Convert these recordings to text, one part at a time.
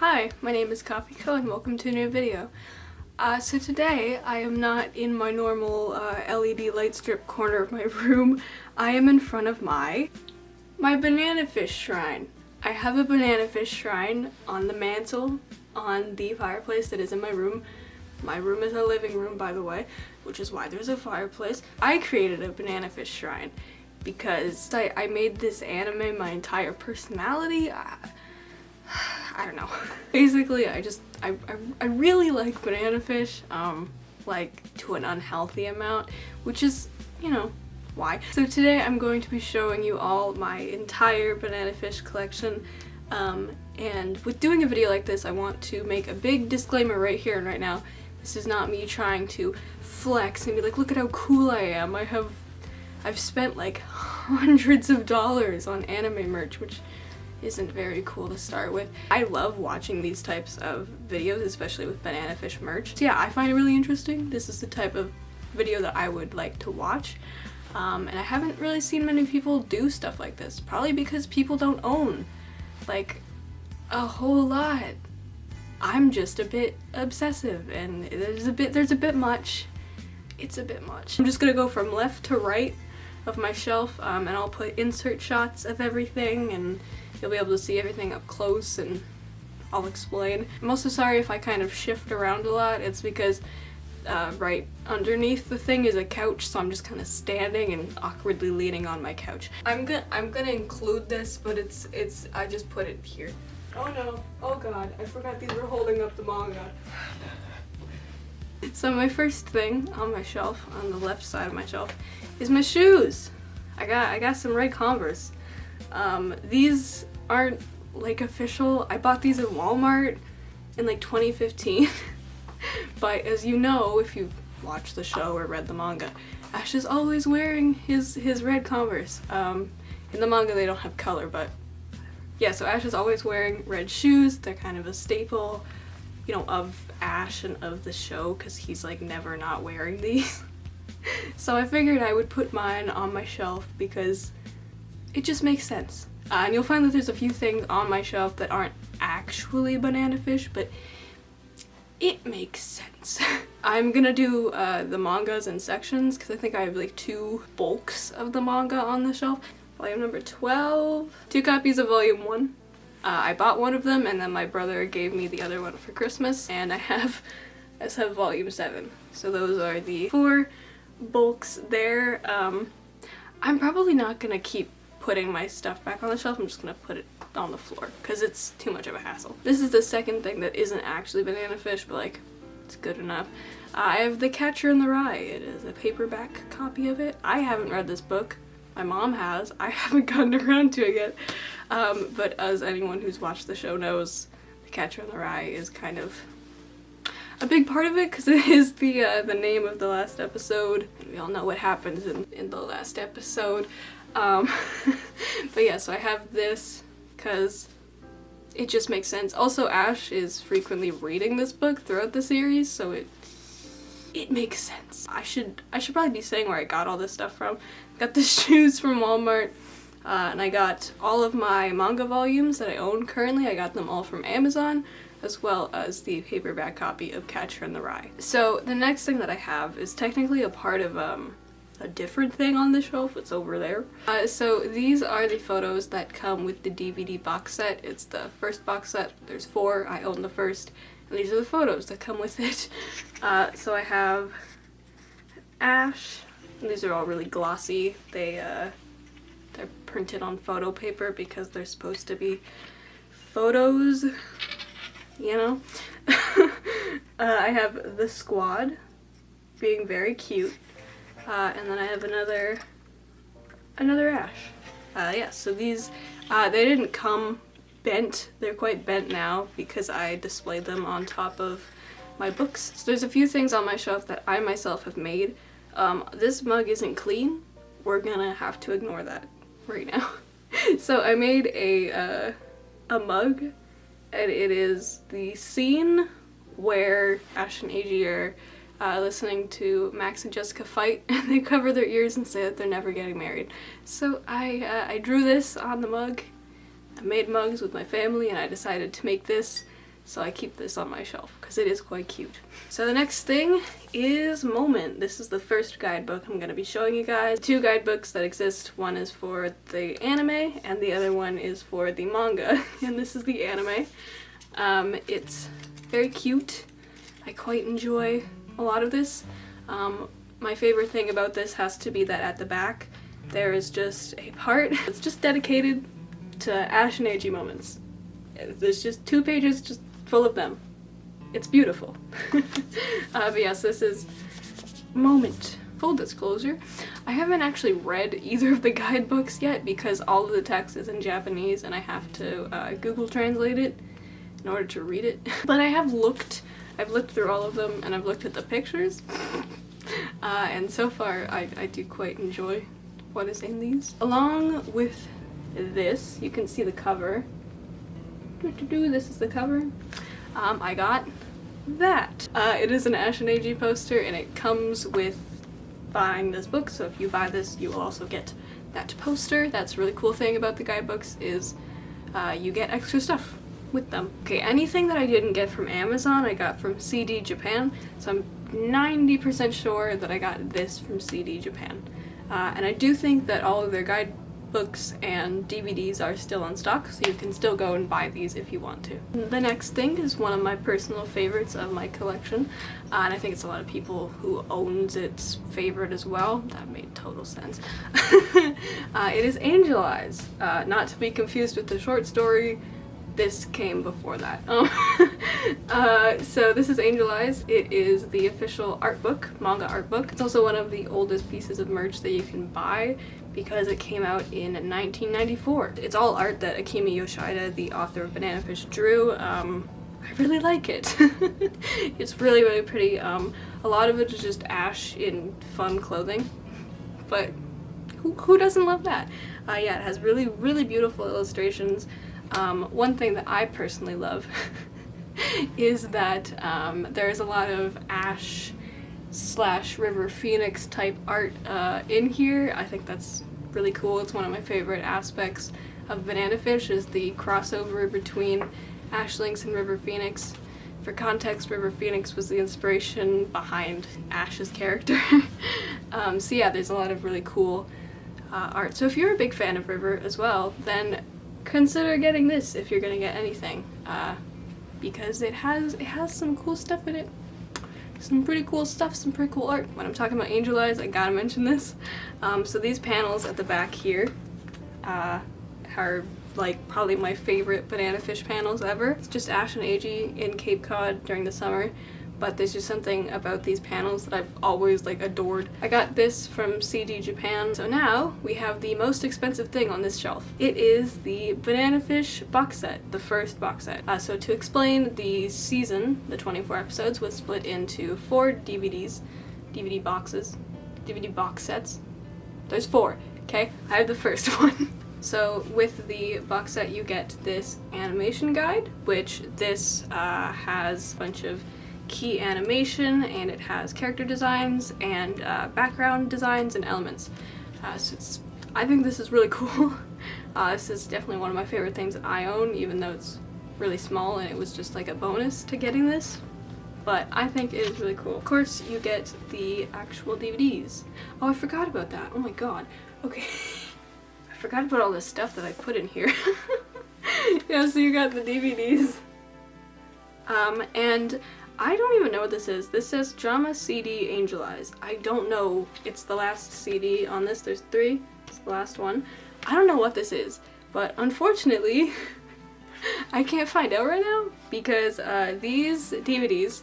Hi, my name is Coffeekoe and welcome to a new video. So today I am not in my normal LED light strip corner of my room. I am in front of my banana fish shrine. I have a banana fish shrine on the mantle on the fireplace that is in my room. My room is a living room, by the way, which is why there's a fireplace. I created a banana fish shrine because I made this anime my entire personality. I don't know. Basically, I really like banana fish, like to an unhealthy amount, which is, you know, why. So today I'm going to be showing you all my entire banana fish collection, and with doing a video like this, I want to make a big disclaimer right here and right now. This is not me trying to flex and be like, look at how cool I am. I've spent like hundreds of dollars on anime merch, which isn't very cool to start with. I love watching these types of videos, especially with banana fish merch. So yeah, I find it really interesting. This is the type of video that I would like to watch. And I haven't really seen many people do stuff like this, probably because people don't own like a whole lot. I'm just a bit obsessive and there's a bit much. It's a bit much. I'm just gonna go from left to right of my shelf, and I'll put insert shots of everything and you'll be able to see everything up close and I'll explain. I'm also sorry if I kind of shift around a lot. It's because right underneath the thing is a couch, so I'm just kind of standing and awkwardly leaning on my couch. I'm gonna include this, but it's I just put it here. Oh no, oh god, I forgot these were holding up the manga. So my first thing on my shelf, on the left side of my shelf, is my shoes. I got some red Converse. These aren't like official. I bought these at Walmart in like 2015. But as you know, if you've watched the show or read the manga, Ash is always wearing his red Converse. In the manga they don't have color, but yeah, so Ash is always wearing red shoes. They're kind of a staple, you know, of Ash and of the show, because he's like never not wearing these. So I figured I would put mine on my shelf because it just makes sense. And you'll find that there's a few things on my shelf that aren't actually banana fish, but it makes sense. I'm gonna do the mangas in sections because I think I have like 2 bulks of the manga on the shelf. Volume number 12. 2 copies of volume 1. I bought one of them and then my brother gave me the other one for Christmas, and I have volume 7. So those are the 4 bulks there. I'm probably not gonna keep putting my stuff back on the shelf. I'm just gonna put it on the floor because it's too much of a hassle. This is the second thing that isn't actually banana fish, but like it's good enough. I have The Catcher in the Rye. It is a paperback copy of it. I haven't read this book. My mom has. I haven't gotten around to it yet. But as anyone who's watched the show knows, The Catcher in the Rye is kind of a big part of it because it is the name of the last episode. And we all know what happens in the last episode. But yeah, so I have this because it just makes sense. Also, Ash is frequently reading this book throughout the series, so it makes sense. I should probably be saying where I got all this stuff from. Got the shoes from Walmart, and I got all of my manga volumes that I own currently. I got them all from Amazon, as well as the paperback copy of Catcher in the Rye. So the next thing that I have is technically a part of a different thing on the shelf. It's over there. So these are the photos that come with the DVD box set. It's the first box set. There's 4. I own the first. And these are the photos that come with it. So I have Ash. And these are all really glossy. They're printed on photo paper because they're supposed to be photos, you know? I have the squad being very cute. And then I have another Ash. Yeah, so these, they didn't come bent. They're quite bent now because I displayed them on top of my books. So there's a few things on my shelf that I myself have made. This mug isn't clean. We're gonna have to ignore that right now. So I made a mug, and it is the scene where Ash and Eiji are listening to Max and Jessica fight, and they cover their ears and say that they're never getting married. So I drew this on the mug. I made mugs with my family, and I decided to make this So I keep this on my shelf because it is quite cute. So the next thing is Moment. This is the first guidebook I'm going to be showing you guys. Two guidebooks that exist. One is for the anime and the other one is for the manga. And this is the anime. It's very cute. I quite enjoy a lot of this. My favorite thing about this has to be that at the back there is just a part. It's just dedicated to Ash and Eiji moments. There's just 2 pages just full of them. It's beautiful. But yes, this is Moment. Full disclosure, I haven't actually read either of the guidebooks yet because all of the text is in Japanese and I have to Google translate it in order to read it. But I've looked through all of them and I've looked at the pictures. And so far I do quite enjoy what is in these. Along with this, you can see the cover. This is the cover. I got that. It is an Ash and Eiji poster and it comes with buying this book, so if you buy this you will also get that poster. That's a really cool thing about the guidebooks is you get extra stuff with them. Okay, anything that I didn't get from Amazon I got from CD Japan, so I'm 90% sure that I got this from CD Japan. And I do think that all of their guidebooks and DVDs are still on stock, so you can still go and buy these if you want to. The next thing is one of my personal favorites of my collection, and I think it's a lot of people who owns its favorite as well. That made total sense. It is Angel Eyes, not to be confused with the short story. This came before that. So this is Angel Eyes. It is the official art book, manga art book. It's also one of the oldest pieces of merch that you can buy because it came out in 1994. It's all art that Akemi Yoshida, the author of Banana Fish, drew. I really like it. It's really, really pretty. A lot of it is just Ash in fun clothing, but who doesn't love that? Yeah, it has really, really beautiful illustrations. One thing that I personally love is that there's a lot of Ash / River Phoenix type art in here. I think that's really cool. It's one of my favorite aspects of Banana Fish is the crossover between Ash Lynx and River Phoenix. For context, River Phoenix was the inspiration behind Ash's character. So yeah, there's a lot of really cool art. So if you're a big fan of River as well, then consider getting this if you're gonna get anything, because it has some cool stuff in it. Some pretty cool stuff, some pretty cool art. When I'm talking about Angel Eyes, I gotta mention this. So these panels at the back here are like probably my favorite Banana Fish panels ever. It's just Ash and Eiji in Cape Cod during the summer, but there's just something about these panels that I've always like adored. I got this from CD Japan. So now we have the most expensive thing on this shelf. It is the Banana Fish box set, the first box set. So to explain, the season, the 24 episodes, was split into 4 DVDs, DVD boxes, DVD box sets. There's 4, okay? I have the first one. So with the box set you get this animation guide, which this has a bunch of key animation, and it has character designs and background designs and elements. So I think this is really cool. This is definitely one of my favorite things that I own, even though it's really small and it was just like a bonus to getting this. But I think it is really cool. Of course, you get the actual DVDs. Oh, I forgot about that. Oh my god. Okay. I forgot about all this stuff that I put in here. Yeah, so you got the DVDs. And I don't even know what this is. This says Drama CD Angel Eyes. I don't know. It's the last CD on this. There's 3. It's the last one. I don't know what this is, but unfortunately, I can't find out right now because these DVDs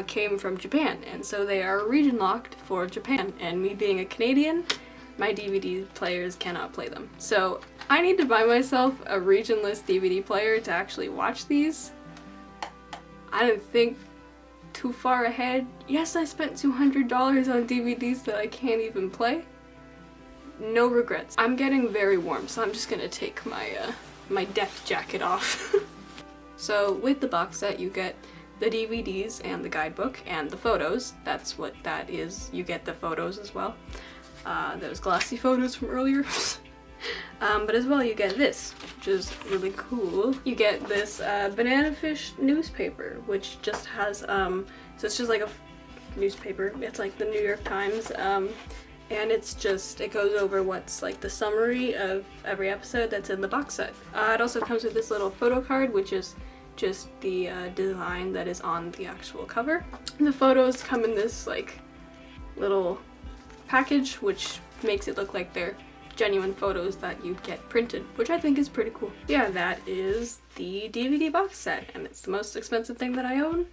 came from Japan, and so they are region locked for Japan, and me being a Canadian, my DVD players cannot play them. So I need to buy myself a regionless DVD player to actually watch these. I don't think too far ahead. Yes, I spent $200 on DVDs that I can't even play. No regrets. I'm getting very warm, so I'm just gonna take my my death jacket off. So with the box set you get the DVDs and the guidebook and the photos. That's what that is. You get the photos as well. Those glossy photos from earlier. But as well you get this, which is really cool. You get this banana fish newspaper, which just has, so it's just like a newspaper. It's like the New York Times, and it's just, it goes over what's like the summary of every episode that's in the box set. It also comes with this little photo card, which is just the design that is on the actual cover. And the photos come in this like little package, which makes it look like they're genuine photos that you'd get printed, which I think is pretty cool. Yeah, that is the DVD box set, and it's the most expensive thing that I own,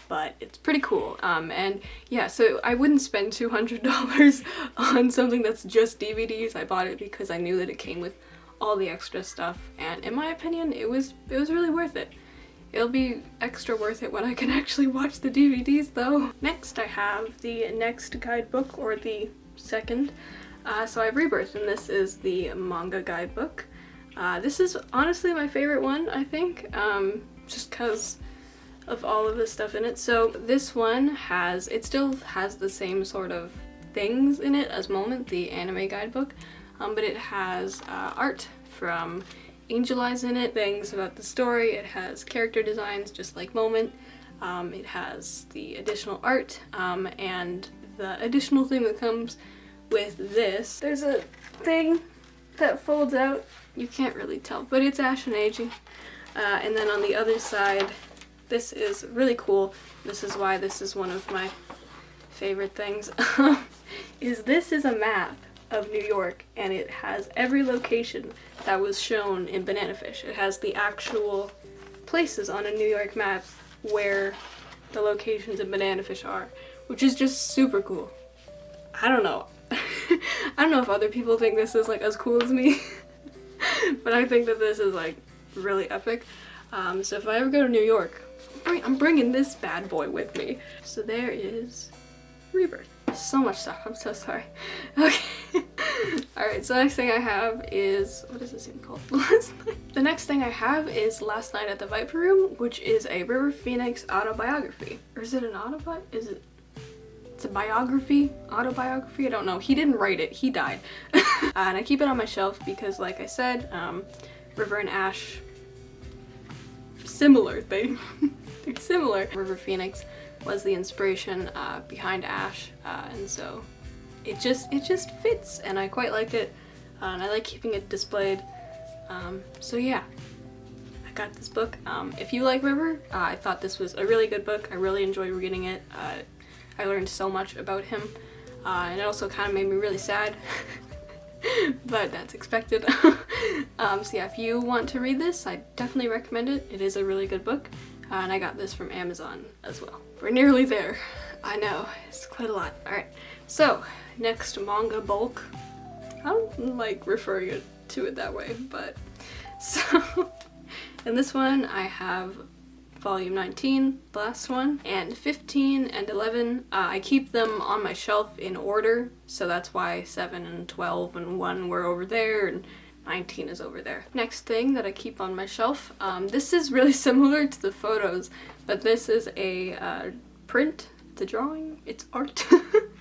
but it's pretty cool. And yeah, so I wouldn't spend $200 on something that's just DVDs. I bought it because I knew that it came with all the extra stuff, and in my opinion, it was really worth it. It'll be extra worth it when I can actually watch the DVDs though. Next I have the next guidebook, or the second. So I have Rebirth, and this is the Manga Guy Book. This is honestly my favorite one, I think, just because of all of the stuff in it. So this one it still has the same sort of things in it as Moment, the anime guidebook, but it has art from Angel Eyes in it, things about the story, it has character designs just like Moment, it has the additional art, and the additional thing that comes with this. There's a thing that folds out. You can't really tell, but it's Ash and Eiji. And then on the other side, this is really cool. This is why this is one of my favorite things. This is a map of New York, and it has every location that was shown in Banana Fish. It has the actual places on a New York map where the locations in Banana Fish are, which is just super cool. I don't know. I don't know if other people think this is like as cool as me, but I think that this is like really epic. So if I ever go to New York, I'm bringing this bad boy with me. So there is Rebirth. So much stuff, I'm so sorry. Okay. Alright, so the next thing I have is, what is this even called? The next thing I have is Last Night at the Viper Room, which is a River Phoenix autobiography. Or is it an autobiography? It's a biography? Autobiography? I don't know. He didn't write it. He died. And I keep it on my shelf because, like I said, River and Ash, similar thing. They're similar. River Phoenix was the inspiration behind Ash, and so it just fits, and I quite like it, and I like keeping it displayed. So yeah, I got this book. If you like River, I thought this was a really good book. I really enjoyed reading it. I learned so much about him, and it also kind of made me really sad, but that's expected. So yeah, if you want to read this, I definitely recommend it. It is a really good book, and I got this from Amazon as well. We're nearly there. I know, it's quite a lot. Alright, so next manga bulk. I don't like referring to it that way, but so in this one I have volume 19, the last one, and 15 and 11. I keep them on my shelf in order, so that's why 7 and 12 and 1 were over there, and 19 is over there. Next thing that I keep on my shelf, this is really similar to the photos, but this is a print. It's a drawing. It's art.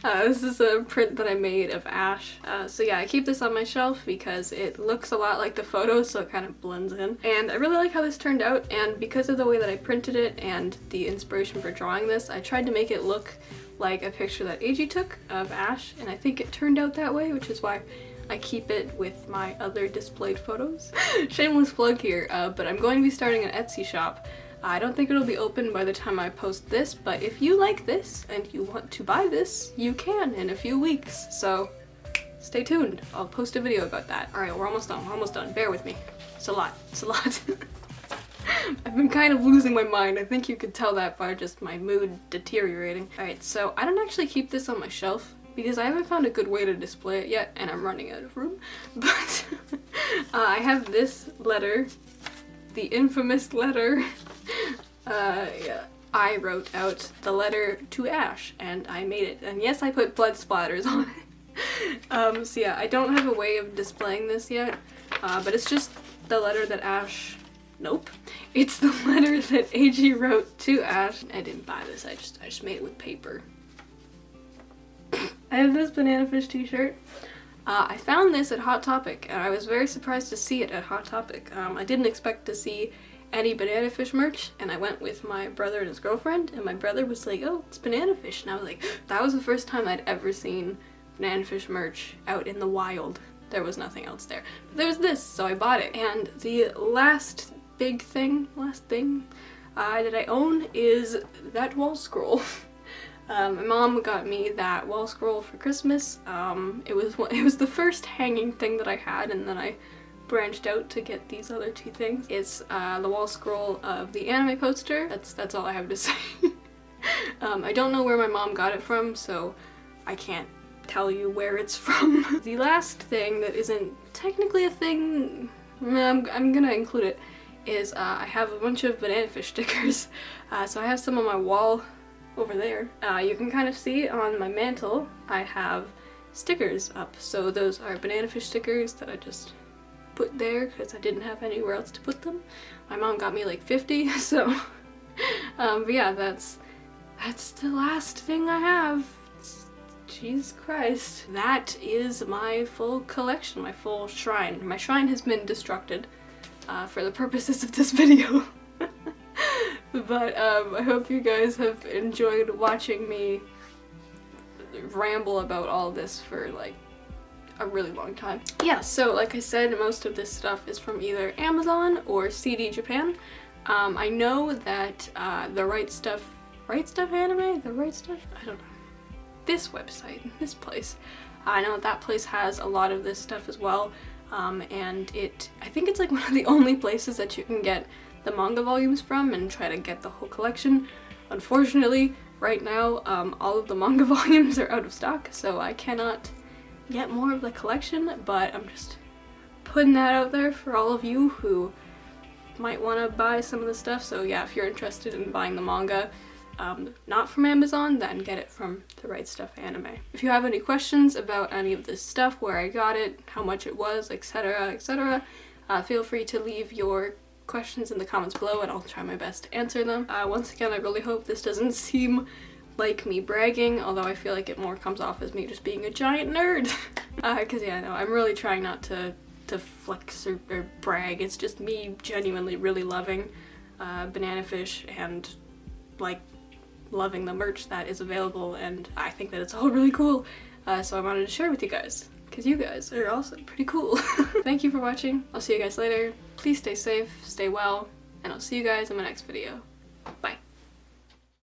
This is a print that I made of Ash. So yeah, I keep this on my shelf because it looks a lot like the photos, so it kind of blends in. And I really like how this turned out, and because of the way that I printed it and the inspiration for drawing this, I tried to make it look like a picture that Eiji took of Ash, and I think it turned out that way, which is why I keep it with my other displayed photos. Shameless plug here, but I'm going to be starting an Etsy shop. I don't think it'll be open by the time I post this, but if you like this and you want to buy this, you can in a few weeks, so stay tuned. I'll post a video about that. Alright, we're almost done. Bear with me. It's a lot. I've been kind of losing my mind. I think you could tell that by just my mood deteriorating. Alright, so I don't actually keep this on my shelf because I haven't found a good way to display it yet, and I'm running out of room, but I have this letter, the infamous letter. Yeah, I wrote out the letter to Ash, and I made it, and yes, I put blood splatters on it. So yeah, I don't have a way of displaying this yet, but it's just the letter that Ash, nope, it's the letter that Eiji wrote to Ash. I didn't buy this, I just made it with paper. I have this Banana Fish t-shirt. I found this at Hot Topic, and I was very surprised to see it at Hot Topic. I didn't expect to see any Banana Fish merch, and I went with my brother and his girlfriend, and my brother was like, oh, it's Banana Fish, and I was like, that was the first time I'd ever seen Banana Fish merch out in the wild. There was nothing else there. But there was this, so I bought it. And the last thing that I own is that wall scroll. My mom got me that wall scroll for Christmas. It was the first hanging thing that I had, and then I branched out to get these other two things. It's the wall scroll of the anime poster. That's all I have to say. I don't know where my mom got it from, so I can't tell you where it's from. The last thing that isn't technically a thing, I'm gonna include it, is I have a bunch of Banana Fish stickers. So I have some on my wall over there. You can kind of see on my mantle I have stickers up. So those are Banana Fish stickers that I just put there because I didn't have anywhere else to put them. My mom got me like 50, so but yeah, that's the last thing I have. Jesus Christ. That is my full collection, my full shrine. My shrine has been destructed for the purposes of this video. But I hope you guys have enjoyed watching me ramble about all this for like a really long time. Yeah, so like I said, most of this stuff is from either Amazon or CD Japan. I know that the Right Stuff anime? The Right Stuff? I don't know. This website, this place. I know that place has a lot of this stuff as well. And I think it's like one of the only places that you can get the manga volumes from and try to get the whole collection. Unfortunately, right now, all of the manga volumes are out of stock, so I cannot get more of the collection, but I'm just putting that out there for all of you who might want to buy some of the stuff. So yeah, if you're interested in buying the manga, not from Amazon, then get it from the Right Stuff anime. If you have any questions about any of this stuff, where I got it, how much it was, etc., etc., feel free to leave your questions in the comments below and I'll try my best to answer them. Once again, I really hope this doesn't seem like me bragging, although I feel like it more comes off as me just being a giant nerd. Cause yeah, no, I'm really trying not to flex or brag. It's just me genuinely really loving Banana Fish and like loving the merch that is available, and I think that it's all really cool. So I wanted to share with you guys, because you guys are also pretty cool. Thank you for watching. I'll see you guys later. Please stay safe, stay well, and I'll see you guys in my next video. Bye.